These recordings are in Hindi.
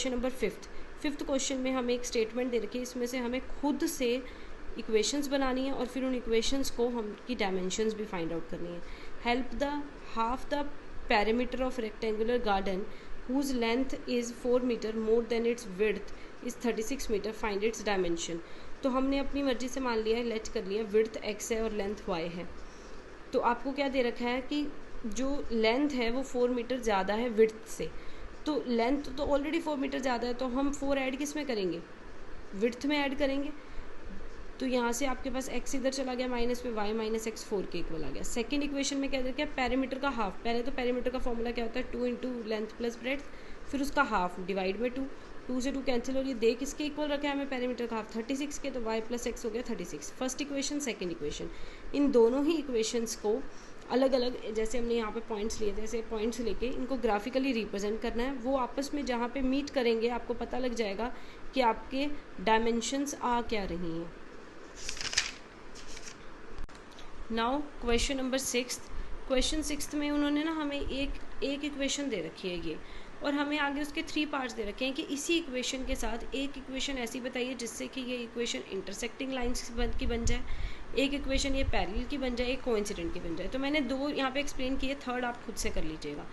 क्वेश्चन नंबर फिफ्थ क्वेश्चन में हमें एक स्टेटमेंट दे रखी है, इसमें से हमें खुद से इक्वेशंस बनानी है और फिर उन इक्वेशंस को हम की डायमेंशंस भी फाइंड आउट करनी है। Help the half the parameter of rectangular garden whose length is 4 meter more than its width is 36 meter, find its dimension। तो हमने अपनी मर्जी से मान लिया है, लेट कर लिया, विड्थ x है और लेंथ y है। तो आपको क्या दे रखा है कि जो लेंथ है वो 4 मीटर ज़्यादा है विड्थ से, तो लेंथ तो ऑलरेडी 4 मीटर ज़्यादा है, तो हम 4 ऐड किस में करेंगे, विड्थ में ऐड करेंगे। तो यहाँ से आपके पास x इधर चला गया माइनस पे, y माइनस एक्स 4 के इक्वल आ गया। सेकंड इक्वेशन में क्या दे रखा है, पैरामीटर का हाफ। पहले तो पैरामीटर का फॉर्मूला क्या होता है, 2 इंटू लेंथ प्लस ब्रेड्थ, फिर उसका हाफ डिवाइड बाई 2, 2 से 2 कैंसिल हो रही है, दे किसके इक्वल रखा है हमें पैरामीटर का हाफ, 36 के, तो y प्लस एक्स हो गया 36। फर्स्ट इक्वेशन सेकंड इक्वेशन, इन दोनों ही इक्वेशंस को अलग अलग, जैसे हमने यहाँ पे पॉइंट्स लिए थे, ऐसे पॉइंट्स लेके इनको ग्राफिकली रिप्रेजेंट करना है। वो आपस में जहाँ पे मीट करेंगे आपको पता लग जाएगा कि आपके डायमेंशंस आ क्या रही हैं। Now question number question sixth में उन्होंने ना हमें एक इक्वेशन दे रखी है ये, और हमें आगे उसके 3 पार्ट्स दे रखे हैं कि इसी इक्वेशन के साथ एक इक्वेशन ऐसी बताइए जिससे कि ये इक्वेशन इंटरसेक्टिंग लाइंस की बन जाए, एक इक्वेशन ये पैरेलल की बन जाए, एक कोइंसिडेंट की बन जाए। तो मैंने 2 यहाँ पे एक्सप्लेन किए, थर्ड आप खुद से कर लीजिएगा।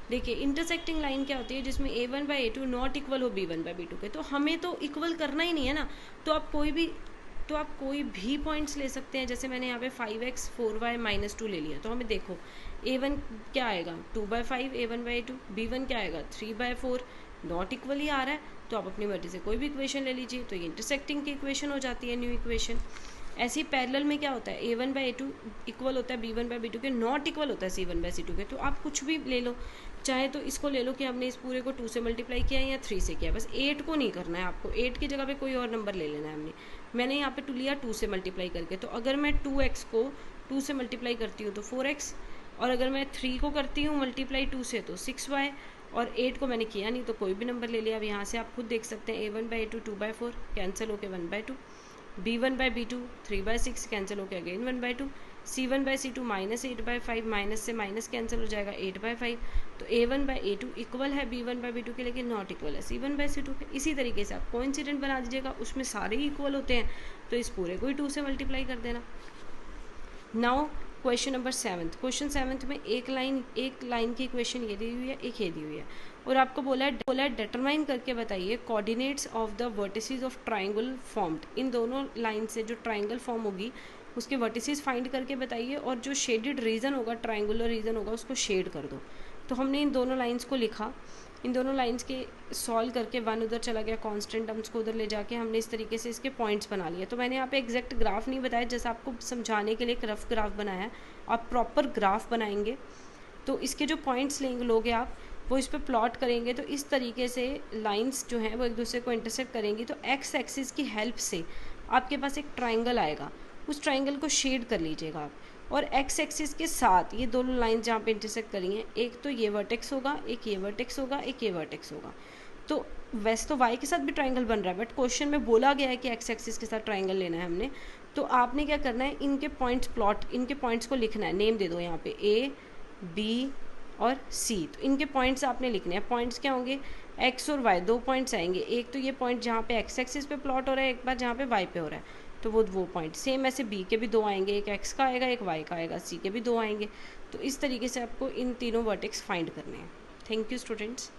देखिए इंटरसेक्टिंग लाइन क्या होती है, जिसमें a1/a2 नॉट इक्वल हो b1/b2 के, तो हमें तो इक्वल करना ही नहीं है ना, तो आप कोई भी पॉइंट्स ले सकते हैं। जैसे मैंने यहाँ पे 5x 4y -2 ले लिया, तो हमें देखो a1 क्या आएगा 2/5 a1/2, b1 क्या आएगा 3/4, नॉट इक्वल ही आ रहा है, तो आप अपनी मर्जी से कोई भी इक्वेशन ले लीजिए, तो ये इंटरसेक्टिंग की इक्वेशन हो जाती है, न्यू इक्वेशन। ऐसे ही पैरेलल में क्या होता है, a1/a2 इक्वल होता है b1/b2 के, नॉट इक्वल होता है c1/c2 के, तो आप कुछ भी ले लो, चाहे तो इसको ले लो कि हमने इस पूरे को 2 से मल्टीप्लाई किया है या 3 से किया है, बस 8 को नहीं करना है आपको, 8 की जगह पे कोई और नंबर ले लेना है मैंने यहाँ पे 2 लिया 2 से मल्टीप्लाई करके, तो अगर मैं 2x को 2 से मल्टीप्लाई करती हूँ तो 4x, और अगर मैं 3 को करती हूँ मल्टीप्लाई 2 से तो 6y, और 8 को मैंने किया नहीं तो कोई भी नंबर ले लिया। अब यहाँ से आप खुद देख सकते हैं a1/a2 2/4 कैंसिल होके 1/2, b1/b2 3/6 कैंसिल होके अगेन 1/2, c1/c2 -8/5 माइनस से माइनस कैंसिल हो जाएगा 8/5, तो a1/a2 इक्वल है b1/b2 के, लेकिन नॉट इक्वल है c1/c2 के। इसी तरीके से आप कोइंसिडेंट बना दीजिएगा, उसमें सारे इक्वल होते हैं, तो इस पूरे को ही 2 से मल्टीप्लाई कर देना। नाउ क्वेश्चन नंबर 7, क्वेश्चन 7 में एक लाइन की इक्वेशन ये दी हुई है, एक ये दी हुई है, और आपको बोला है डिटरमाइन करके बताइए coordinates of the vertices of triangle formed. इन दोनों लाइन से जो ट्राइंगल फॉर्म होगी उसके वर्टिसेस फाइंड करके बताइए, और जो शेडेड रीजन होगा, ट्राइंगुलर रीजन होगा, उसको शेड कर दो। तो हमने इन दोनों लाइंस को लिखा, इन दोनों लाइंस के सॉल्व करके 1 उधर चला गया, कांस्टेंट टर्म्स को उधर ले जाके हमने इस तरीके से इसके पॉइंट्स बना लिए। तो मैंने यहाँ पे एग्जैक्ट ग्राफ नहीं बताया, जैसे आपको समझाने के लिए एक रफ ग्राफ बनाया है, आप प्रॉपर ग्राफ बनाएंगे तो इसके जो पॉइंट्स लोगे आप वो इस पर प्लॉट करेंगे, तो इस तरीके से लाइंस जो हैं वो एक दूसरे को इंटरसेक्ट करेंगी, तो एक्स एक्सिस की हेल्प से आपके पास एक ट्राइंगल आएगा, उस ट्राइंगल को शेड कर लीजिएगा आप, और एक्स एक्सिस के साथ ये दोनों लाइन जहाँ पे इंटरसेक्ट करी हैं, एक तो ये वर्टेक्स होगा, एक ये वर्टेक्स होगा, एक ये वर्टेक्स होगा। तो वैसे तो वाई के साथ भी ट्राइंगल बन रहा है, बट क्वेश्चन में बोला गया है कि एक्स एक्सिस के साथ ट्राइंगल लेना है हमने, तो आपने क्या करना है, इनके पॉइंट्स को लिखना है, नेम दे दो यहाँ पे ए बी और सी, तो इनके पॉइंट्स आपने लिखने हैं। पॉइंट्स क्या होंगे, एक्स और वाई, 2 पॉइंट्स आएंगे, एक तो ये पॉइंट जहाँ पे एक्स एक्सिस पे प्लॉट हो रहा है, एक बार जहाँ पे वाई पे हो रहा है, तो वो पॉइंट सेम। ऐसे बी के भी 2 आएंगे, एक एक्स का आएगा, एक वाई का आएगा, सी के भी 2 आएंगे। तो इस तरीके से आपको इन तीनों वर्टेक्स फाइंड करने हैं। Thank you students.